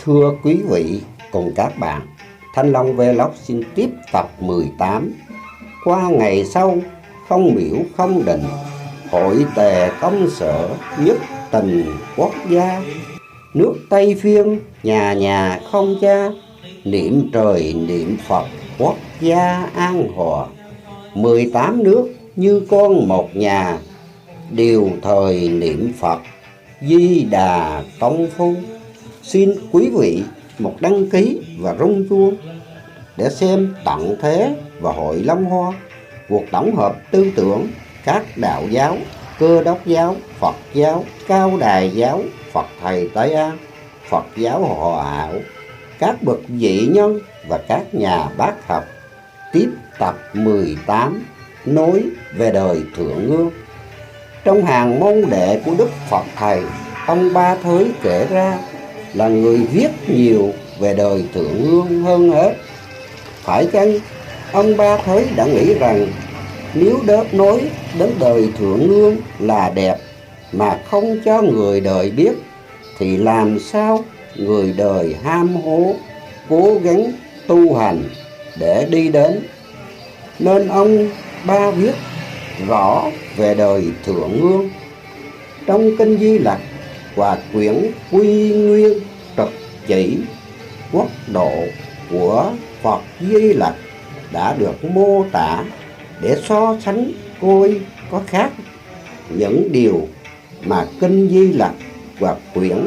Thưa quý vị cùng các bạn, Thanh Long Vlog xin tiếp tập 18. Qua ngày sau, không miễu không đình, hội tề công sở nhất tình quốc gia. Nước Tây Phiên nhà nhà không cha, niệm trời niệm Phật quốc gia an hòa. 18 nước như con một nhà, đều thời niệm Phật Di Đà công phu. Xin quý vị một đăng ký và rung chuông để xem tận thế và hội Long Hoa, cuộc tổng hợp tư tưởng các đạo giáo, Cơ Đốc giáo, Phật giáo, Cao Đài giáo, Phật Thầy Tây An, Phật giáo Hòa Hảo, các bậc vị nhân và các nhà bác học. Tiếp tập 18 nối về đời Thượng Ương. Trong hàng môn đệ của Đức Phật Thầy, ông Ba Thới kể ra là người viết nhiều về đời Thượng Ương hơn hết. Phải chăng ông Ba Thới đã nghĩ rằng nếu đớp nói đến đời Thượng Ương là đẹp mà không cho người đời biết, thì làm sao người đời ham hố cố gắng tu hành để đi đến? Nên ông Ba viết rõ về đời Thượng Ương. Trong Kinh Di Lặc và quyển Quy Nguyên Trực Chỉ, quốc độ của Phật Di Lặc đã được mô tả để so sánh coi có khác những điều mà Kinh Di Lặc và quyển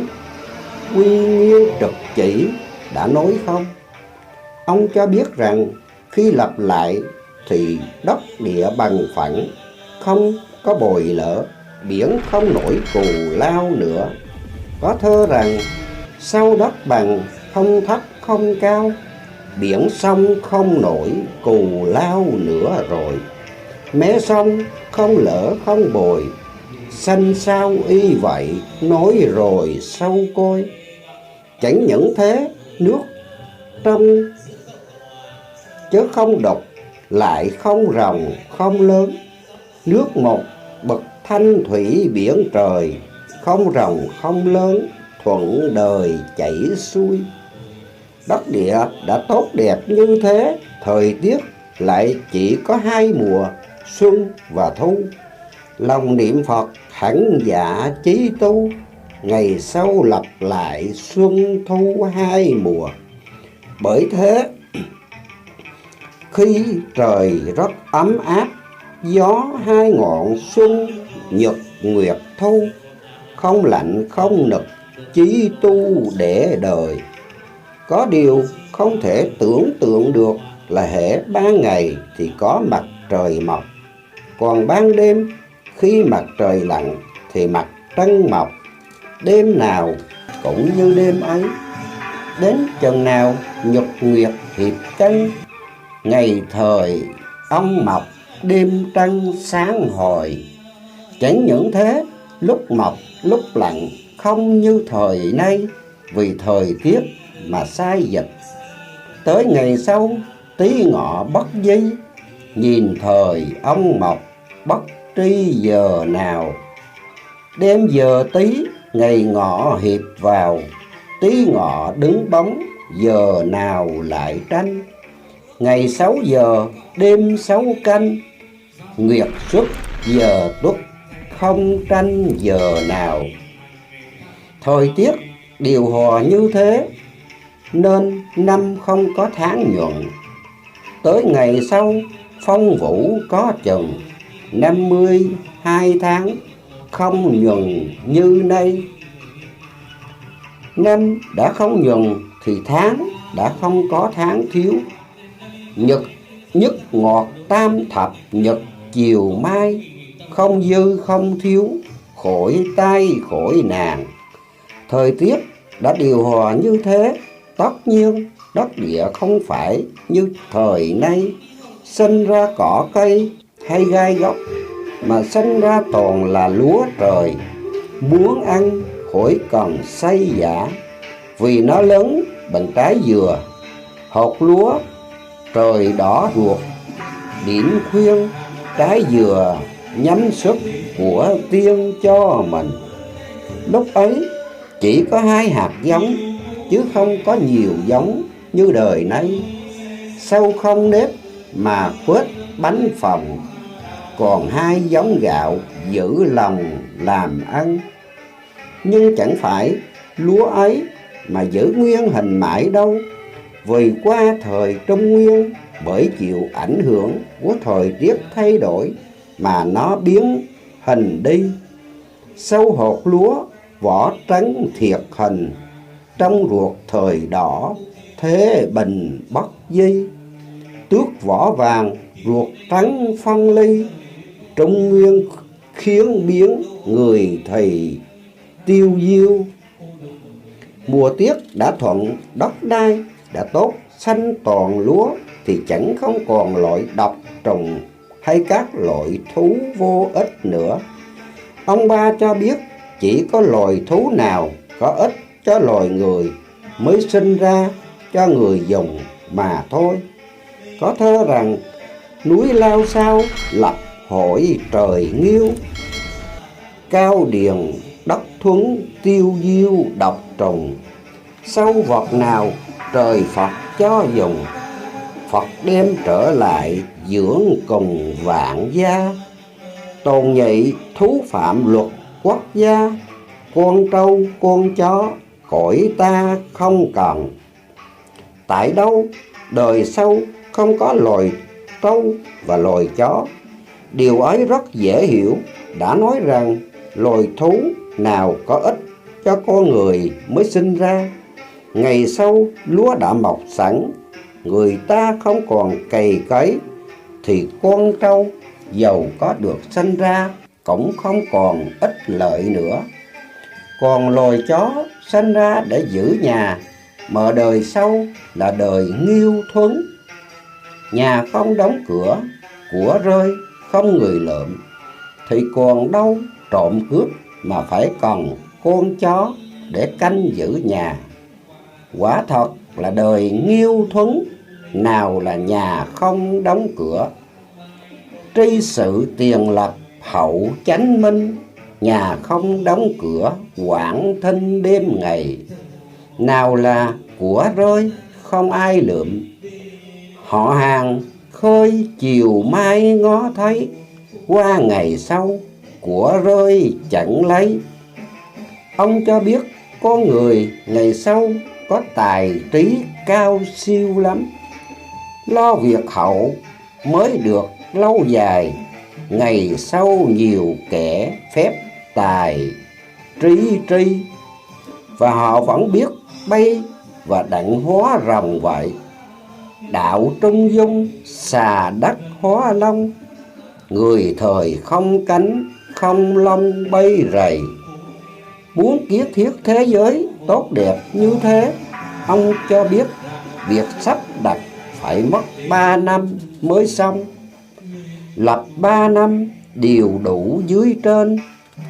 Quy Nguyên Trực Chỉ đã nói không. Ông cho biết rằng khi lập lại thì đất địa bằng phẳng, không có bồi lỡ, biển không nổi cù lao nữa. Có thơ rằng sau đất bằng không thấp không cao, biển sông không nổi cù lao nữa rồi. Mé sông không lỡ không bồi, xanh sao y vậy nói rồi sâu coi. Chẳng những thế, nước trong chứ không độc, lại không ròng không lớn. Nước một bậc thanh thủy biển trời, không ròng không lớn, thuận đời chảy xuôi. Đất địa đã tốt đẹp như thế, thời tiết lại chỉ có hai mùa, xuân và thu. Lòng niệm Phật hẳn dạ chí tu, ngày sau lập lại xuân thu hai mùa. Bởi thế khi trời rất ấm áp, gió hai ngọn xuân nhật nguyệt thu, không lạnh không nực, chí tu để đời. Có điều không thể tưởng tượng được là hễ ban ngày thì có mặt trời mọc, còn ban đêm khi mặt trời lặn thì mặt trăng mọc. Đêm nào cũng như đêm ấy, đến chừng nào nhật nguyệt hiệp trăng, ngày thời ông mọc đêm trăng sáng hồi. Chẳng những thế, lúc mọc lúc lặn không như thời nay, vì thời tiết mà sai dịch. Tới ngày sau Tý Ngọ bất di, nhìn thời ông mọc bất tri giờ nào. Đêm giờ Tý ngày Ngọ hiệp vào, Tý Ngọ đứng bóng giờ nào lại tranh. Ngày 6 giờ đêm 6 canh, nguyệt xuất giờ tuất không tranh giờ nào. Thời tiết điều hòa như thế nên năm không có tháng nhuận. Tới ngày sau phong vũ có chừng 52 tháng, không nhuận như nay. Năm đã không nhuận thì tháng đã không có tháng thiếu. Nhật nhất ngọt tam thập nhật chiều mai, không dư không thiếu, khỏi tai khỏi nàng. Thời tiết đã điều hòa như thế, tất nhiên đất địa không phải như thời nay sinh ra cỏ cây hay gai gốc, mà sinh ra toàn là lúa trời. Muốn ăn khỏi cần xây giả, vì nó lớn bằng trái dừa. Hột lúa trời đỏ ruột, điểm khuyên trái dừa nhắm sức của tiên cho mình. Lúc ấy chỉ có hai hạt giống, chứ không có nhiều giống như đời nay. Sâu không nếp mà quết bánh phồng, còn hai giống gạo giữ lòng làm ăn. Nhưng chẳng phải lúa ấy mà giữ nguyên hình mãi đâu, vì qua thời Trung Nguyên, bởi chịu ảnh hưởng của thời tiết thay đổi mà nó biến hình đi. Sâu hột lúa vỏ trắng thiệt hình, trong ruột thời đỏ thế bình bất di. Tước vỏ vàng ruột trắng phân ly, Trung Nguyên khiến biến người thì tiêu diêu. Mùa tiết đã thuận, đất đai đã tốt, xanh toàn lúa, thì chẳng không còn loại độc trùng hay các loại thú vô ích nữa. Ông ba cho biết chỉ có loài thú nào có ích cho loài người mới sinh ra cho người dùng mà thôi. Có thơ rằng núi lao sao lập hội trời nghiêu, cao điền đất thuấn tiêu diêu độc trùng. Sâu vật nào trời Phật cho dùng, Phật đem trở lại dưỡng cùng vạn gia. Tồn nhị thú phạm luật quốc gia, con trâu con chó cõi ta không cần. Tại đâu đời sâu không có loài trâu và loài chó? Điều ấy rất dễ hiểu, đã nói rằng loài thú nào có ích cho con người mới sinh ra. Ngày sau lúa đã mọc sẵn, người ta không còn cày cấy, thì con trâu dầu có được sinh ra cũng không còn ích lợi nữa. Còn loài chó sinh ra để giữ nhà, mà đời sau là đời nghiêu thuấn. Nhà không đóng cửa, của rơi không người lượm, thì còn đâu trộm cướp mà phải cần con chó để canh giữ nhà. Quả thật là đời nghiêu thuấn, nào là nhà không đóng cửa. Tri sự tiền lập hậu chánh minh, nhà không đóng cửa quảng thinh đêm ngày. Nào là của rơi không ai lượm, họ hàng khơi chiều mai ngó thấy, qua ngày sau của rơi chẳng lấy. Ông cho biết con người ngày sau có tài trí cao siêu lắm, lo việc hậu mới được lâu dài. Ngày sau nhiều kẻ phép tài trí tri, và họ vẫn biết bay và đặng hóa rồng vậy. Đạo trung dung xà đất hóa long, người thời không cánh không lông bay rầy. Muốn kiến thiết thế giới tốt đẹp như thế, ông cho biết việc sắp đặt phải mất 3 năm mới xong. Lập 3 năm điều đủ dưới trên,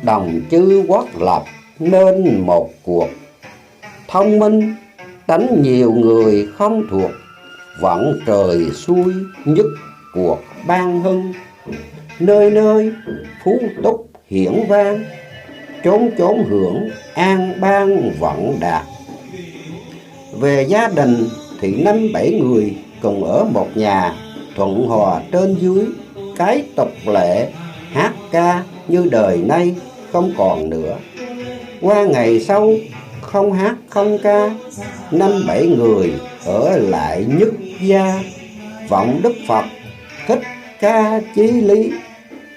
đồng chư quốc lập nên một cuộc. Thông minh đánh nhiều người không thuộc, vẫn trời xuôi nhất cuộc ban hưng. Nơi nơi phú túc hiển vang, chốn chốn hưởng an bang vận đạt. Về gia đình thì 5-7 người cùng ở một nhà, thuận hòa trên dưới. Cái tục lệ hát ca như đời nay không còn nữa. Qua ngày sau không hát không ca, 5-7 người ở lại nhất gia, vọng Đức Phật thích ca chí lý.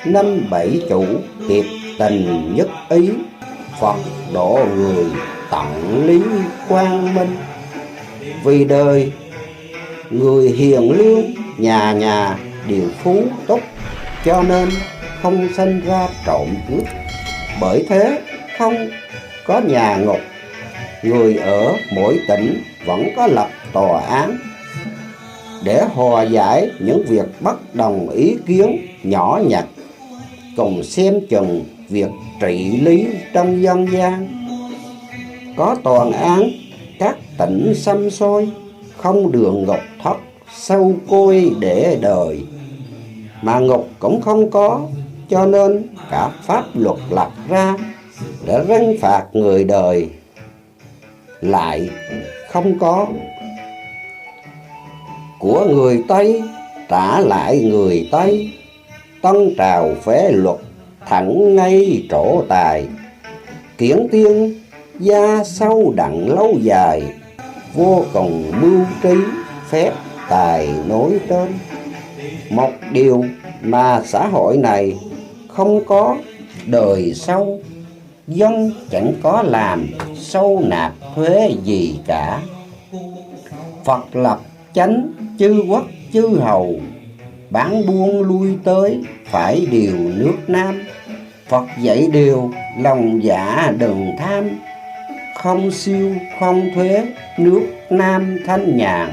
5-7 chủ hiệp tình nhất ý, Phật độ người tận lý quang minh. Vì đời người hiền lương, nhà nhà đều phú túc, cho nên không sinh ra trộm cướp. Bởi thế không có nhà ngục, người ở mỗi tỉnh vẫn có lập tòa án để hòa giải những việc bất đồng ý kiến nhỏ nhặt, cùng xem chừng việc trị lý trong dân gian. Có toàn án các tỉnh xăm xôi, không đường ngục thấp sâu côi để đời. Mà ngục cũng không có, cho nên cả pháp luật lập ra để răn phạt người đời. lại không có. Của người Tây trả lại người Tây, tân trào phế luật thẳng ngay trổ tài. Kiển tiên gia sâu đặng lâu dài, vô cùng mưu trí phép tài nối trên. Một điều mà xã hội này không có đời sau, dân chẳng có làm sâu nạp thuế gì cả. Phật lập chánh chư quốc chư hầu, bán buôn lui tới phải điều nước Nam. Phật dạy điều lòng dạ đừng tham, không siêu không thuế nước Nam thanh nhàn.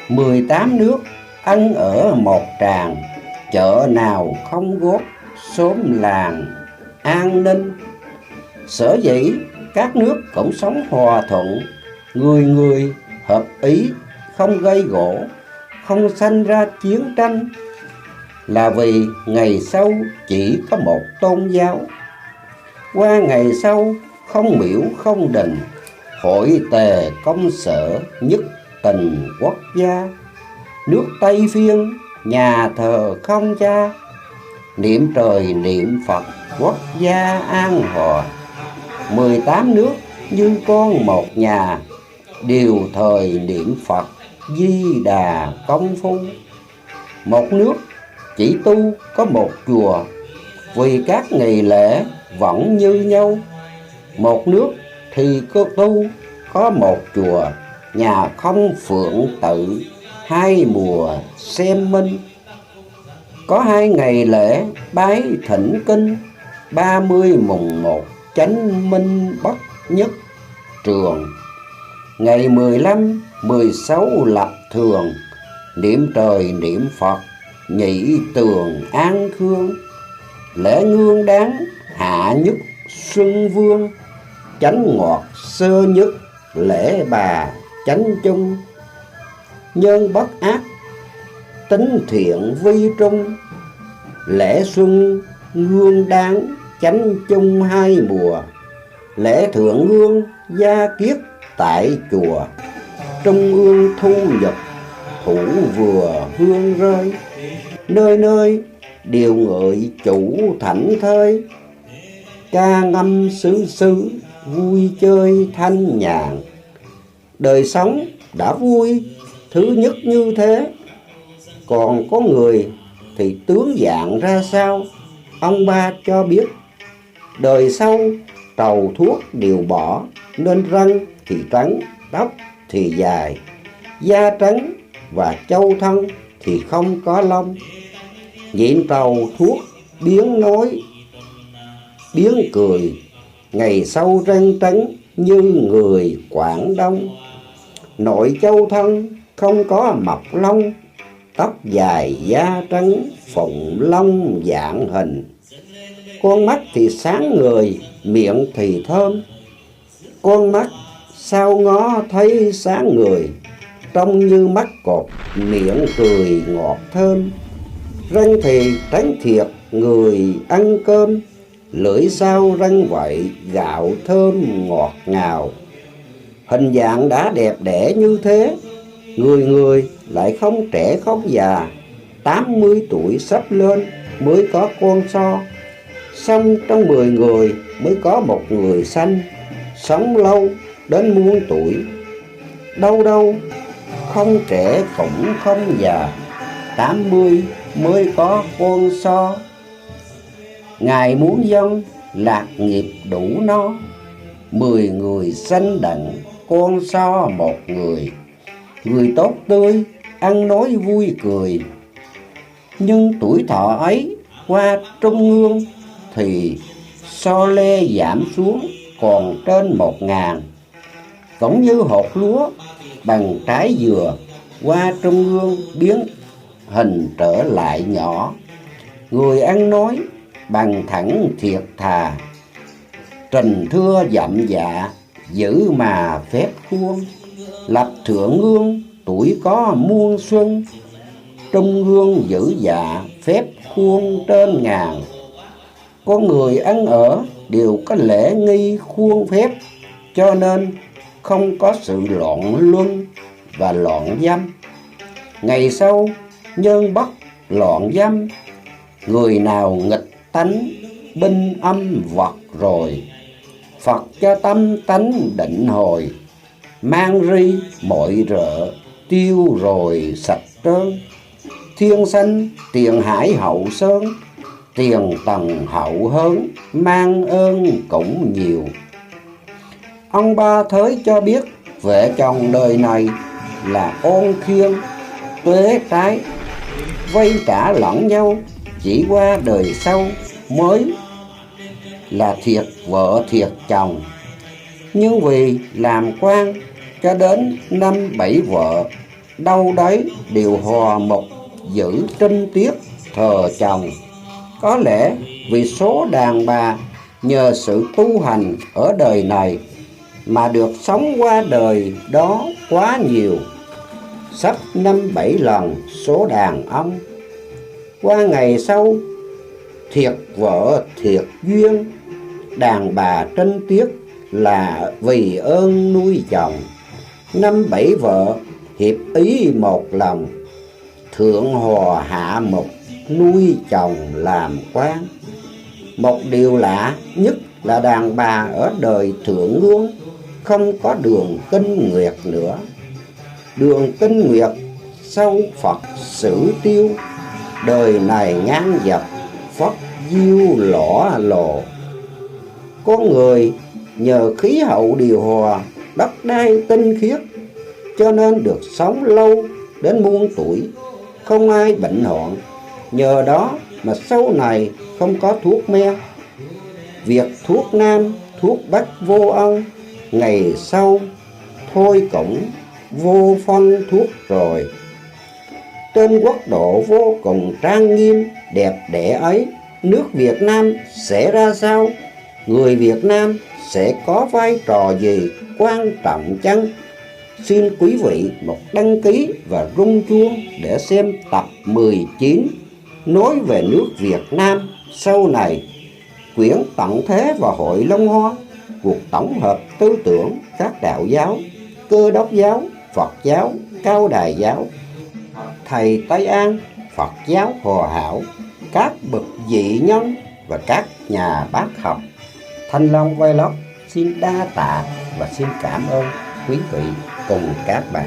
18 nước ăn ở một tràng, chợ nào không góp xóm làng an ninh. Sở dĩ các nước cũng sống hòa thuận, người người hợp ý, không gây gổ, không sanh ra chiến tranh, là vì ngày sau chỉ có một tôn giáo. Qua ngày sau không miễu không đình, hội tề công sở nhất tình quốc gia. Nước Tây Phiên nhà thờ không cha, niệm trời niệm Phật quốc gia an hòa. 18 nước như con một nhà, đều thời niệm Phật Di Đà công phu. Một nước chỉ tu có một chùa, vì các nghi lễ vẫn như nhau. Một nước thì có tu có một chùa, nhà không phượng tự, hai mùa xem minh. Có 2 ngày lễ bái thỉnh kinh, 30 mùng 1 chánh minh bất nhất trường. Ngày 15, 16 lập thường, niệm trời niệm Phật nhị tường an khương. Lễ ngương đáng hạ nhất xuân vương, chánh ngọt sơ nhất lễ bà chánh chung. Nhân bất ác tính thiện vi trung, lễ xuân ngương đáng chánh chung 2 mùa. Lễ thượng ngương gia kiết tại chùa, trung ương thu nhập thủ vừa hương rơi. Nơi nơi điều ngợi chủ thảnh thơi, ca ngâm xứ xứ vui chơi thanh nhàn. Đời sống đã vui thứ nhất như thế, còn có người thì tướng dạng ra sao, ông ba cho biết. Đời sau trầu thuốc đều bỏ, nên răng thì trắng, tóc thì dài, da trắng và châu thân thì không có lông. Nhịn trầu thuốc biến nói biến cười, ngày sau răng trắng như người Quảng Đông. Nội châu thân không có mọc lông, tóc dài da trắng phụng lông dạng hình. Con mắt thì sáng người, miệng thì thơm. Con mắt sao ngó thấy sáng người, trông như mắt cọp, miệng cười ngọt thơm. Răng thì trắng thiệt, người ăn cơm, lưỡi sao răng vậy, gạo thơm ngọt ngào. Hình dạng đã đẹp đẽ như thế, người người lại không trẻ không già. 80 tuổi sắp lên mới có con so, xong trong 10 người mới có một người sanh. Sống lâu đến muôn tuổi, đâu đâu không trẻ cũng không già, 80 mới có con so. Ngài muốn dân lạc nghiệp đủ no, 10 người sanh đặng con so một người. Người tốt tươi ăn nói vui cười, nhưng tuổi thọ ấy qua trung ương thì so lê giảm xuống còn trên 1000. Cũng như hột lúa bằng trái dừa, qua trung ương biến hình trở lại nhỏ. Người ăn nói bằng thẳng thiệt thà, trình thưa dậm dạ giữ mà phép khuôn. Lập thượng ương tuổi có muôn xuân, trung ương giữ dạ phép khuôn trên ngàn. Con người ăn ở đều có lễ nghi khuôn phép, cho nên không có sự loạn luân và loạn dâm. Ngày sau nhân bất loạn dâm, người nào nghịch tánh binh âm vật rồi, Phật cho tâm tánh định hồi, mang ri mọi rợ tiêu rồi sạch trơn. Thiên sanh tiền hải hậu sơn, tiền tầng hậu hơn, mang ơn cũng nhiều. Ông Ba Thới cho biết vợ chồng đời này là ôn khiên tuế trái, vay trả lẫn nhau, chỉ qua đời sau mới là thiệt vợ thiệt chồng. Nhưng vì làm quan cho đến 5-7 vợ, đâu đấy đều hòa mục giữ trinh tiết thờ chồng. Có lẽ vì số đàn bà nhờ sự tu hành ở đời này mà được sống qua đời đó quá nhiều, sắp 5-7 lần số đàn ông. Qua ngày sau thiệt vợ thiệt duyên, đàn bà trinh tiết là vì ơn nuôi chồng. 5-7 vợ hiệp ý một lòng, thượng hòa hạ mục nuôi chồng làm quan. Một điều lạ nhất là đàn bà ở đời thượng nguồn không có đường kinh nguyệt nữa. Đường kinh nguyệt sau Phật xử tiêu, đời này ngang dập Phật diêu lõa lồ. Con người nhờ khí hậu điều hòa, đất đai tinh khiết, cho nên được sống lâu đến muôn tuổi, không ai bệnh hoạn. Nhờ đó mà sau này không có thuốc men. Việc thuốc nam, thuốc bắc vô ân, ngày sau thôi cũng vô phân thuốc rồi. Trên quốc độ vô cùng trang nghiêm, đẹp đẽ ấy, nước Việt Nam sẽ ra sao? Người Việt Nam sẽ có vai trò gì quan trọng chăng? Xin quý vị một đăng ký và rung chuông để xem tập 19 nói về nước Việt Nam sau này. Quyển Tận Thế và Hội Long Hoa, cuộc tổng hợp tư tưởng các đạo giáo, Cơ Đốc giáo, Phật giáo, Cao Đài giáo, Thầy Tây An, Phật giáo Hòa Hảo, các bậc dị nhân và các nhà bác học. Thanh Long Vlog xin đa tạ và xin cảm ơn quý vị cùng các bạn.